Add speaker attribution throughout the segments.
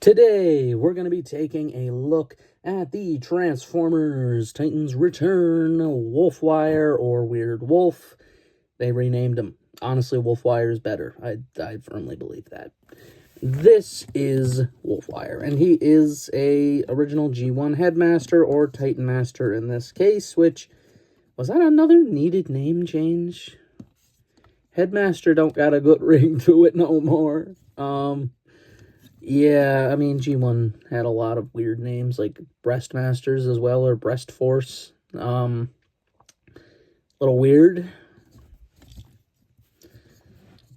Speaker 1: Today, we're going to be taking a look at the Transformers Titans Return Wolfwire or Weird Wolf. They renamed him. Honestly, Wolfwire is better. I firmly believe that. This is Wolfwire, and he is a original G1 Headmaster or Titan Master in this case, which, was that another needed name change? Headmaster don't got a good ring to it no more. Yeah, I mean, G1 had a lot of weird names, like Breastmasters as well, or Breast Force. Little weird.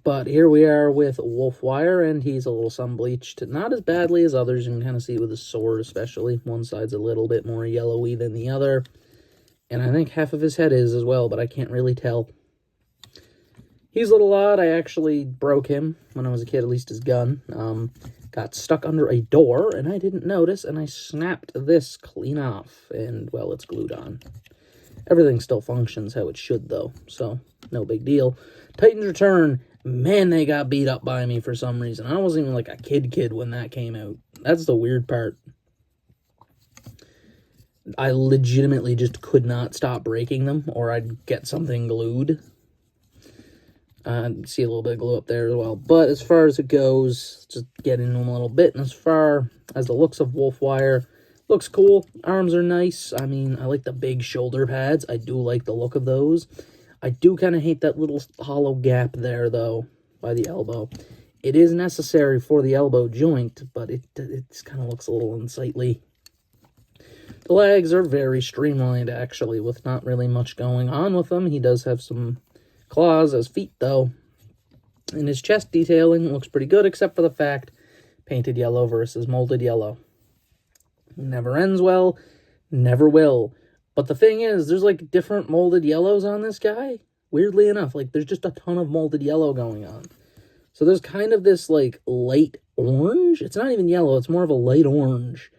Speaker 1: But here we are with Wolfwire, and he's a little sun-bleached. Not as badly as others, you can kind of see with his sword especially. One side's a little bit more yellowy than the other. And I think half of his head is as well, but I can't really tell. He's a little odd. I actually broke him when I was a kid, at least his gun. Got stuck under a door, and I didn't notice, and I snapped this clean off, and, well, it's glued on. Everything still functions how it should, though, so no big deal. Titans Return, man, they got beat up by me for some reason. I wasn't even, like, a kid when that came out. That's the weird part. I legitimately just could not stop breaking them, or I'd get something glued. See a little bit of glue up there as well. But as far as it goes, just get into them a little bit. And as far as the looks of Wolfwire, looks cool. Arms are nice. I mean, I like the big shoulder pads. I do like the look of those. I do kind of hate that little hollow gap there, though, by the elbow. It is necessary for the elbow joint, but it kind of looks a little unsightly. The legs are very streamlined, actually, with not really much going on with them. He does have some claws as feet, though. And his chest detailing looks pretty good, except for the fact painted yellow versus molded yellow. Never ends well, never will. But the thing is, there's like different molded yellows on this guy. Weirdly enough, like there's just a ton of molded yellow going on. So there's kind of this like light orange. It's not even yellow, it's more of a light orange.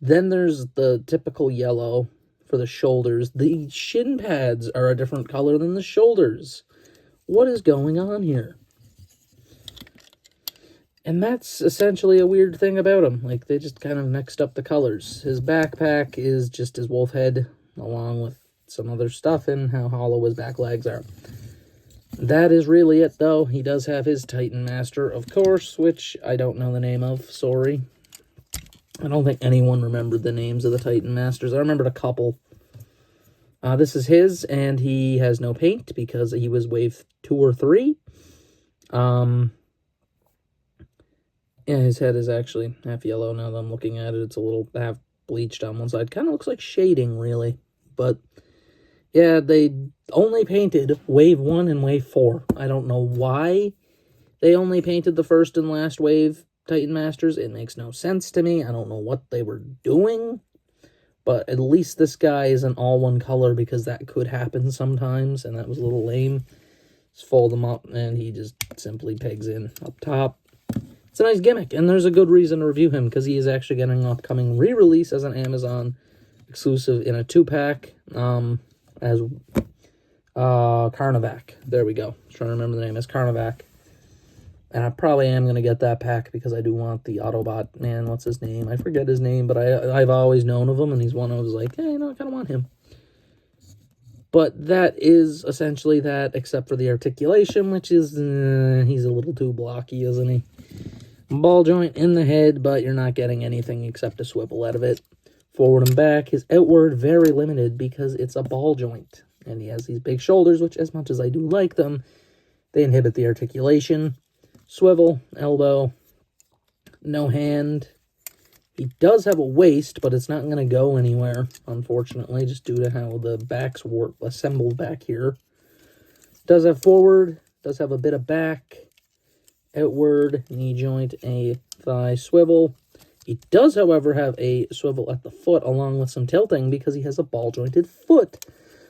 Speaker 1: Then there's the typical yellow for the shoulders. The shin pads are a different color than the shoulders. What is going on here? And that's essentially a weird thing about him. Like, they just kind of mixed up the colors. His backpack is just his wolf head, along with some other stuff, and how hollow his back legs are. That is really it, though. He does have his Titan Master, of course, which I don't know the name of. Sorry. I don't think anyone remembered the names of the Titan Masters. I remembered a couple. This is his, and he has no paint because he was wave 2 or 3. Yeah, his head is actually half yellow now that I'm looking at it. It's a little half bleached on one side. Kind of looks like shading, really. But, yeah, they only painted wave 1 and wave 4. I don't know why they only painted the first and last wave Titan Masters. It makes no sense to me. I don't know what they were doing. But at least this guy is an all one color because that could happen sometimes. And that was a little lame. Just fold him up and he just simply pegs in up top. It's a nice gimmick. And there's a good reason to review him because he is actually getting an upcoming re-release as an Amazon exclusive in a 2-pack as Carnivac. There we go. Trying to remember the name. It's Carnivac. And I probably am going to get that pack because I do want the Autobot man. What's his name? I forget his name, but I've always known of him, and he's one I was like, hey, you know, I kind of want him. But that is essentially that, except for the articulation, which is, he's a little too blocky, isn't he? Ball joint in the head, but you're not getting anything except a swivel out of it. Forward and back, his outward, very limited because it's a ball joint. And he has these big shoulders, which as much as I do like them, they inhibit the articulation. Swivel, elbow, no hand. He does have a waist, but it's not going to go anywhere, unfortunately, just due to how the back's assembled back here. Does have forward, does have a bit of back, outward, knee joint, a thigh swivel. He does, however, have a swivel at the foot, along with some tilting, because he has a ball-jointed foot.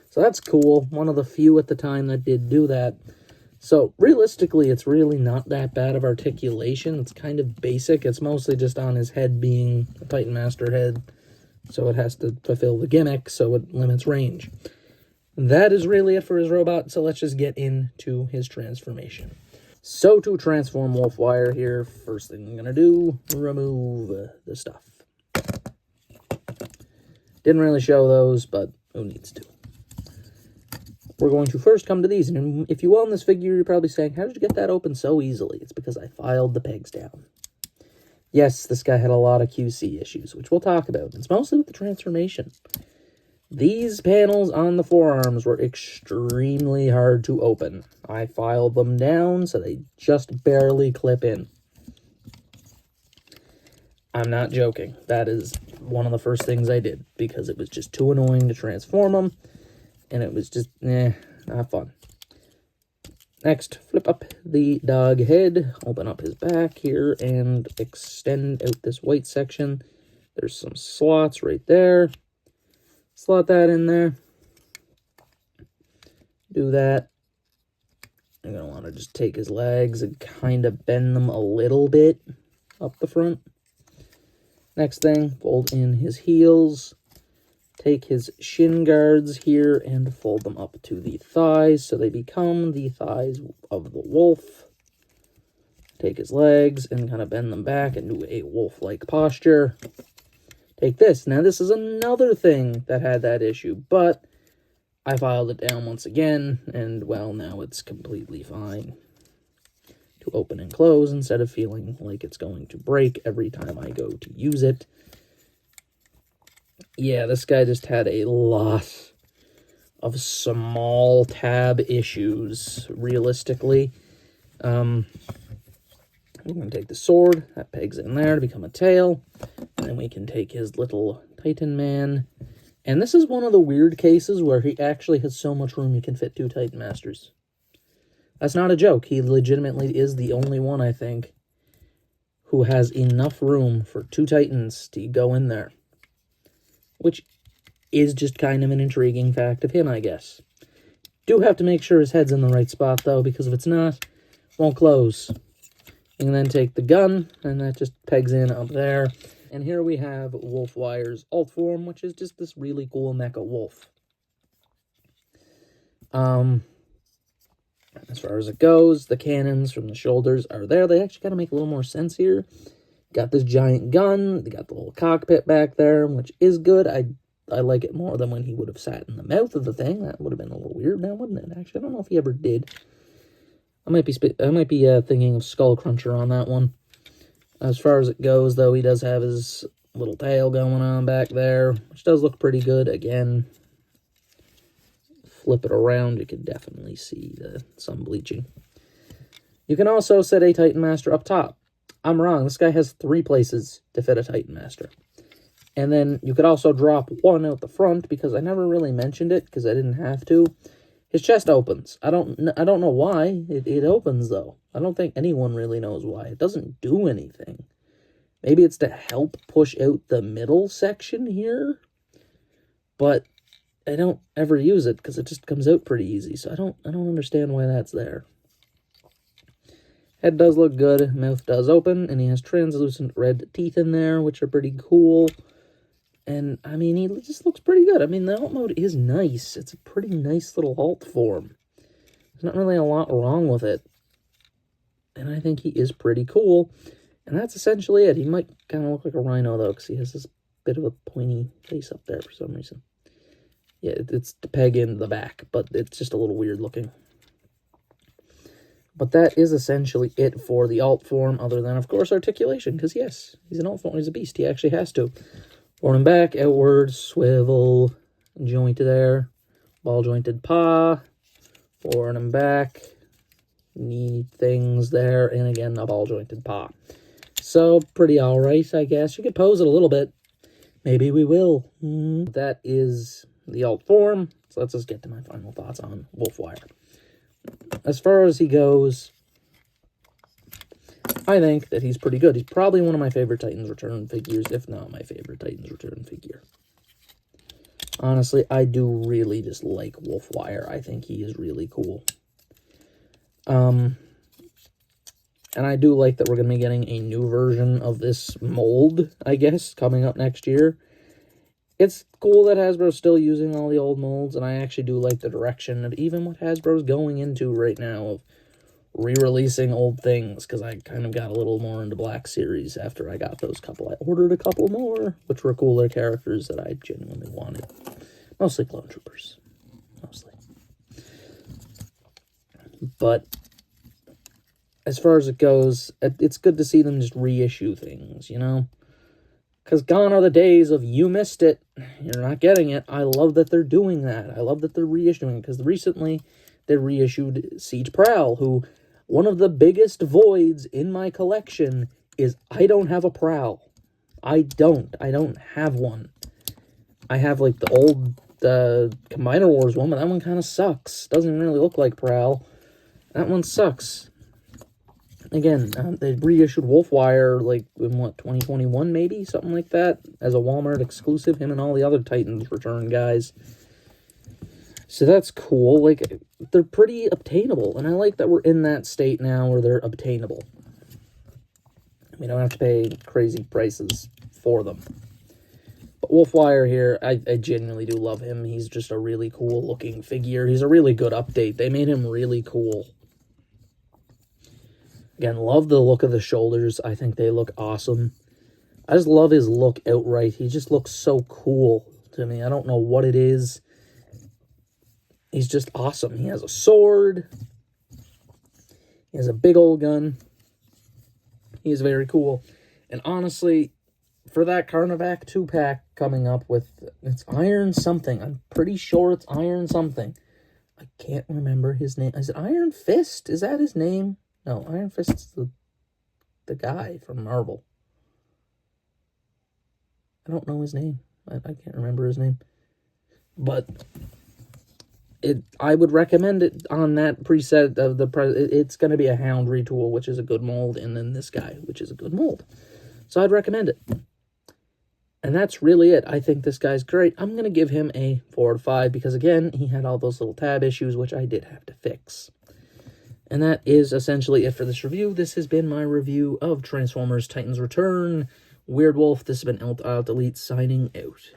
Speaker 1: So that's cool. One of the few at the time that did do that. So, realistically, it's really not that bad of articulation. It's kind of basic. It's mostly just on his head being a Titan Master head. So it has to fulfill the gimmick, so it limits range. That is really it for his robot, so let's just get into his transformation. So to transform wolfwire here, first thing I'm going to do, remove the stuff. Didn't really show those, but who needs to? We're going to first come to these, and if you own this figure, you're probably saying, how did you get that open so easily? It's because I filed the pegs down. Yes, this guy had a lot of QC issues, which we'll talk about. It's mostly with the transformation. These panels on the forearms were extremely hard to open. I filed them down so they just barely clip in. I'm not joking. That is one of the first things I did because it was just too annoying to transform them, and it was just, not fun. Next, flip up the dog head, open up his back here, and extend out this white section. There's some slots right there. Slot that in there. Do that. You're going to want to just take his legs and kind of bend them a little bit up the front. Next thing, fold in his heels. Take his shin guards here and fold them up to the thighs so they become the thighs of the wolf. Take his legs and kind of bend them back and do a wolf-like posture. Take this. Now, this is another thing that had that issue, but I filed it down once again, and, well, now it's completely fine to open and close instead of feeling like it's going to break every time I go to use it. Yeah, this guy just had a lot of small tab issues, realistically. We're going to take the sword, that pegs in there to become a tail, and then we can take his little Titan man. And this is one of the weird cases where he actually has so much room he can fit 2 Titan Masters. That's not a joke. He legitimately is the only one, I think, who has enough room for 2 Titans to go in there. Which is just kind of an intriguing fact of him, I guess. Do have to make sure his head's in the right spot, though, because if it's not, it won't close. You can then take the gun, and that just pegs in up there. And here we have wolfwire's alt form, which is just this really cool mecha wolf. As far as it goes, the cannons from the shoulders are there. They actually kind of make a little more sense here. Got this giant gun. They got the little cockpit back there, which is good. I like it more than when he would have sat in the mouth of the thing. That would have been a little weird now, wouldn't it? Actually, I don't know if he ever did. I might be thinking of Skull Cruncher on that one. As far as it goes, though, he does have his little tail going on back there, which does look pretty good. Again, flip it around, you can definitely see some bleaching. You can also set a Titan Master up top. I'm wrong. This guy has 3 places to fit a Titan Master. And then you could also drop 1 out the front, because I never really mentioned it, because I didn't have to. His chest opens. I don't know why. It opens, though. I don't think anyone really knows why. It doesn't do anything. Maybe it's to help push out the middle section here. But I don't ever use it, because it just comes out pretty easy. So I don't understand why that's there. Head does look good. Mouth does open. And he has translucent red teeth in there, which are pretty cool. And, I mean, he just looks pretty good. I mean, the alt mode is nice. It's a pretty nice little alt form. There's not really a lot wrong with it. And I think he is pretty cool. And that's essentially it. He might kind of look like a rhino, though, because he has this bit of a pointy face up there for some reason. Yeah, it's to peg in the back, but it's just a little weird looking. But that is essentially it for the alt form, other than, of course, articulation. Because, yes, he's an alt form. He's a beast. He actually has to. Forward and back, outward, swivel, joint there, ball-jointed paw, forward and back, knee things there, and again, a ball-jointed paw. So, pretty alright, I guess. You could pose it a little bit. Maybe we will. That is the alt form, so let's just get to my final thoughts on wolfwire. As far as he goes, I think that he's pretty good. He's probably one of my favorite Titans Return figures, if not my favorite Titans Return figure. Honestly, I do really just like wolfwire. I think he is really cool. And I do like that we're going to be getting a new version of this mold, I guess, coming up next year. It's cool that Hasbro's still using all the old molds, and I actually do like the direction of even what Hasbro's going into right now of re-releasing old things, because I kind of got a little more into Black Series after I got those couple. I ordered a couple more, which were cooler characters that I genuinely wanted. Mostly clone troopers. Mostly. But as far as it goes, it's good to see them just reissue things, you know? Because gone are the days of, you missed it, you're not getting it. I love that they're doing that. I love that they're reissuing, because recently they reissued Siege Prowl, who, one of the biggest voids in my collection is I don't have a Prowl. I don't have one. I have, like, the old Combiner Wars one, but that one kind of sucks. Doesn't really look like Prowl. That one sucks. Again, they reissued wolfwire, like, in, what, 2021, maybe? Something like that, as a Walmart exclusive. Him and all the other Titans Return guys. So that's cool. Like, they're pretty obtainable, and I like that we're in that state now where they're obtainable. We don't have to pay crazy prices for them. But wolfwire here, I genuinely do love him. He's just a really cool-looking figure. He's a really good update. They made him really cool. Again, love the look of the shoulders. I think they look awesome. I just love his look outright. He just looks so cool to me. I don't know what it is. He's just awesome. He has a sword. He has a big old gun. He is very cool. And honestly, for that Carnivac 2-pack coming up with, it's Iron something. I'm pretty sure it's Iron something. I can't remember his name. Is it Iron Fist? Is that his name? No, Iron Fist's the guy from Marvel. I don't know his name. I can't remember his name. But I would recommend it on that preset of the it's going to be a Hound retool, which is a good mold, and then this guy, which is a good mold. So I'd recommend it. And that's really it. I think this guy's great. I'm going to give him a 4 out of 5 because, again, he had all those little tab issues, which I did have to fix. And that is essentially it for this review. This has been my review of Transformers Titans Return. Weird Wolf, this has been Elite signing out.